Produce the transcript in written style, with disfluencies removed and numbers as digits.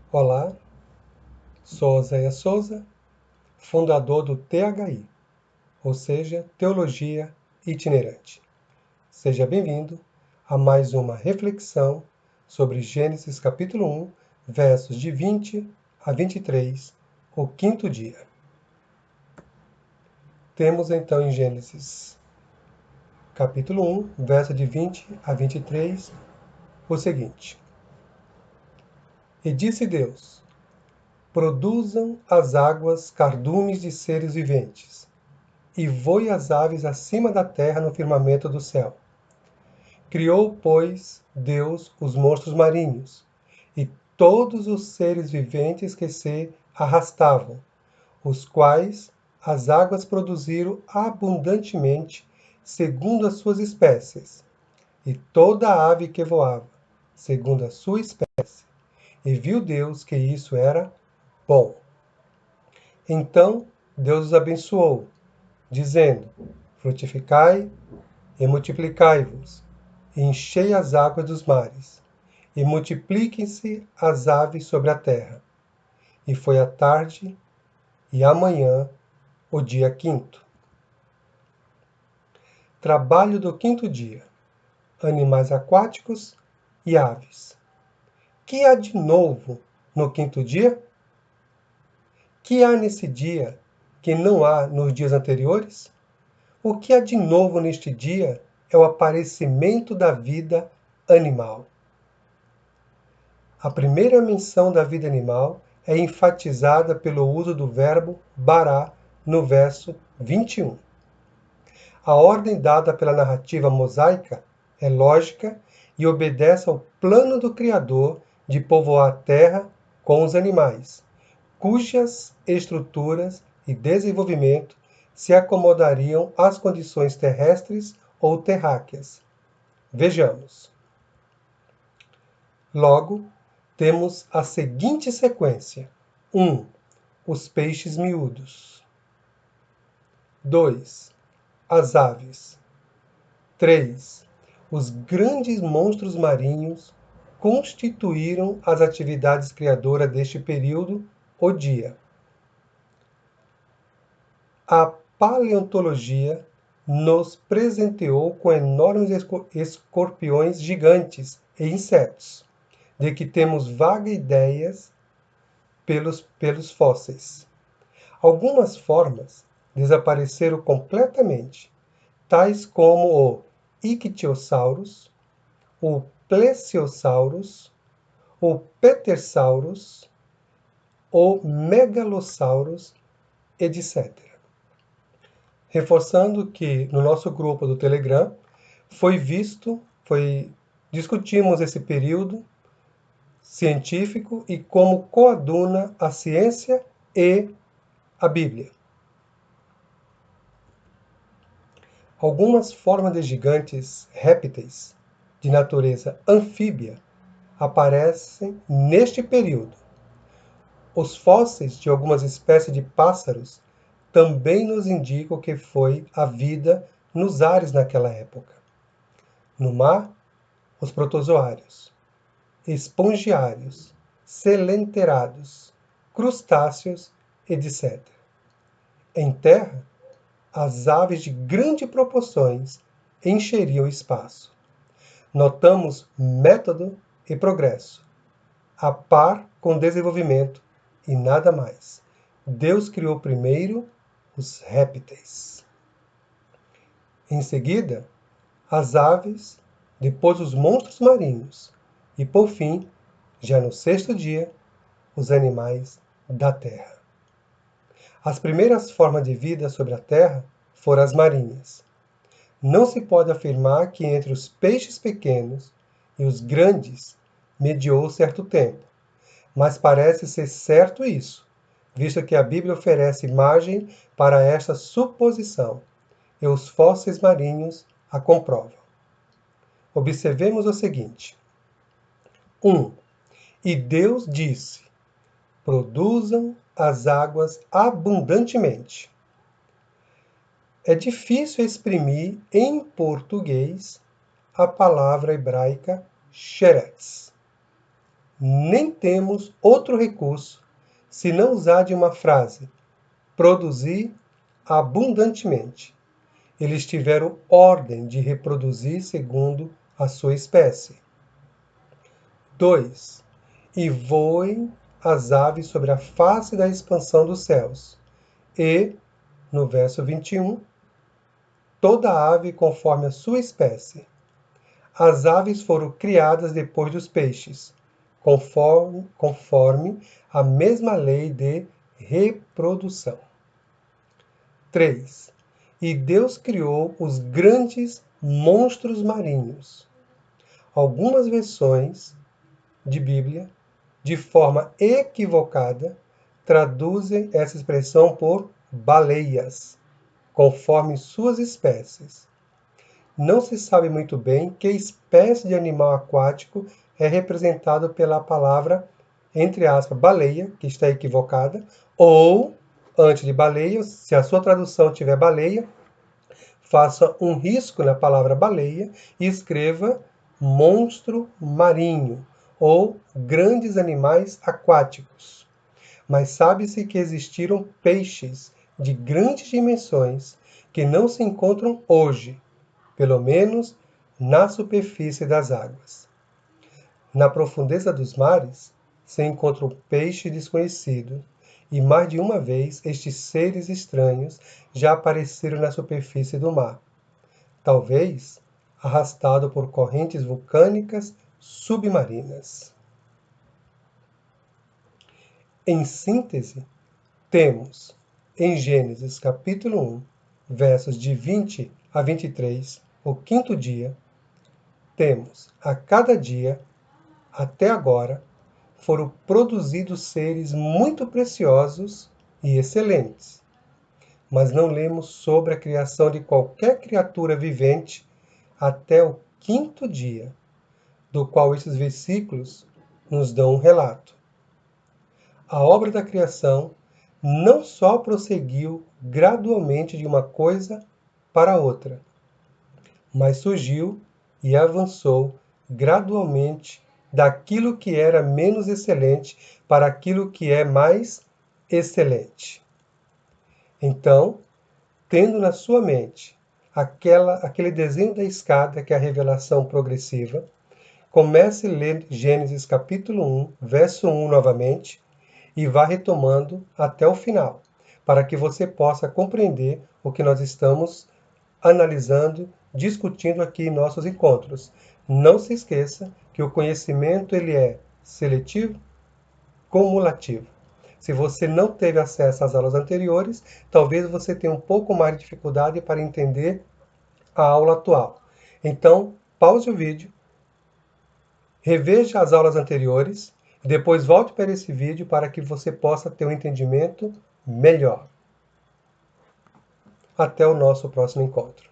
Olá, sou Oséias Souza, fundador do THI, ou seja, Teologia Itinerante. Seja bem-vindo a mais uma reflexão sobre Gênesis capítulo 1, versos de 20 a 23, o quinto dia. Temos então em Gênesis capítulo 1, verso de 20 a 23, o seguinte: E disse Deus: Produzam as águas cardumes de seres viventes, e voe as aves acima da terra no firmamento do céu. Criou, pois, Deus os monstros marinhos, e todos os seres viventes que se arrastavam, os quais as águas produziram abundantemente, segundo as suas espécies, e toda a ave que voava, segundo a sua espécie. E viu Deus que isso era bom. Então Deus os abençoou, dizendo: Frutificai e multiplicai-vos, e enchei as águas dos mares, e multipliquem-se as aves sobre a terra. E foi a tarde e amanhã, o dia quinto. Trabalho do quinto dia: animais aquáticos e aves. Que há de novo no quinto dia? Que há nesse dia que não há nos dias anteriores? O que há de novo neste dia é o aparecimento da vida animal. A primeira menção da vida animal é enfatizada pelo uso do verbo bará no verso 21. A ordem dada pela narrativa mosaica é lógica e obedece ao plano do Criador de povoar a terra com os animais, cujas estruturas e desenvolvimento se acomodariam às condições terrestres ou terráqueas. Vejamos. Logo, temos a seguinte sequência: 1. Os peixes miúdos. 2. As aves. 3. Os grandes monstros marinhos constituíram as atividades criadoras deste período, o dia. A paleontologia nos presenteou com enormes escorpiões gigantes e insetos, de que temos vagas ideias pelos fósseis. Algumas formas desapareceram completamente, tais como o Ictiosaurus, o Plesiosaurus, o Pterosaurus, o Megalosaurus, etc. Reforçando que no nosso grupo do Telegram discutimos esse período científico e como coaduna a ciência e a Bíblia. Algumas formas de gigantes répteis de natureza anfíbia aparecem neste período. Os fósseis de algumas espécies de pássaros também nos indicam que foi a vida nos ares naquela época. No mar, os protozoários, espongiários, selenterados, crustáceos, etc. Em terra, as aves de grandes proporções encheriam o espaço. Notamos método e progresso, a par com desenvolvimento e nada mais. Deus criou primeiro os répteis. Em seguida, as aves, depois os monstros marinhos e, por fim, já no sexto dia, os animais da terra. As primeiras formas de vida sobre a terra foram as marinhas. Não se pode afirmar que entre os peixes pequenos e os grandes mediou certo tempo, mas parece ser certo isso, visto que a Bíblia oferece margem para esta suposição, e os fósseis marinhos a comprovam. Observemos o seguinte: 1. E Deus disse: produzam as águas abundantemente. É difícil exprimir em português a palavra hebraica sheretz. nem temos outro recurso senão usar de uma frase: produzir abundantemente. Eles tiveram ordem de reproduzir segundo a sua espécie. 2. E voem as aves sobre a face da expansão dos céus. E, no verso 21, toda ave conforme a sua espécie. As aves foram criadas depois dos peixes, conforme a mesma lei de reprodução. 3. E Deus criou os grandes monstros marinhos. Algumas versões de Bíblia, de forma equivocada, traduzem essa expressão por baleias, conforme suas espécies. Não se sabe muito bem que espécie de animal aquático é representado pela palavra, entre aspas, baleia, que está equivocada, ou, antes de baleia, se a sua tradução tiver baleia, faça um risco na palavra baleia e escreva monstro marinho ou grandes animais aquáticos. Mas sabe-se que existiram peixes de grandes dimensões que não se encontram hoje, pelo menos na superfície das águas. Na profundeza dos mares se encontra um peixe desconhecido, e mais de uma vez estes seres estranhos já apareceram na superfície do mar, talvez arrastado por correntes vulcânicas submarinas. Em síntese, temos em Gênesis capítulo 1, versos de 20 a 23, o quinto dia, temos a cada dia, até agora, foram produzidos seres muito preciosos e excelentes. Mas não lemos sobre a criação de qualquer criatura vivente até o quinto dia, do qual esses versículos nos dão um relato. A obra da criação não só prosseguiu gradualmente de uma coisa para outra, mas surgiu e avançou gradualmente daquilo que era menos excelente para aquilo que é mais excelente. Então, tendo na sua mente aquele desenho da escada que é a revelação progressiva, comece a ler Gênesis capítulo 1, verso 1 novamente, e vá retomando até o final, para que você possa compreender o que nós estamos analisando, discutindo aqui em nossos encontros. Não se esqueça que o conhecimento ele é seletivo, cumulativo. Se você não teve acesso às aulas anteriores, talvez você tenha um pouco mais de dificuldade para entender a aula atual. Então, pause o vídeo, reveja as aulas anteriores, e depois volte para esse vídeo para que você possa ter um entendimento melhor. Até o nosso próximo encontro.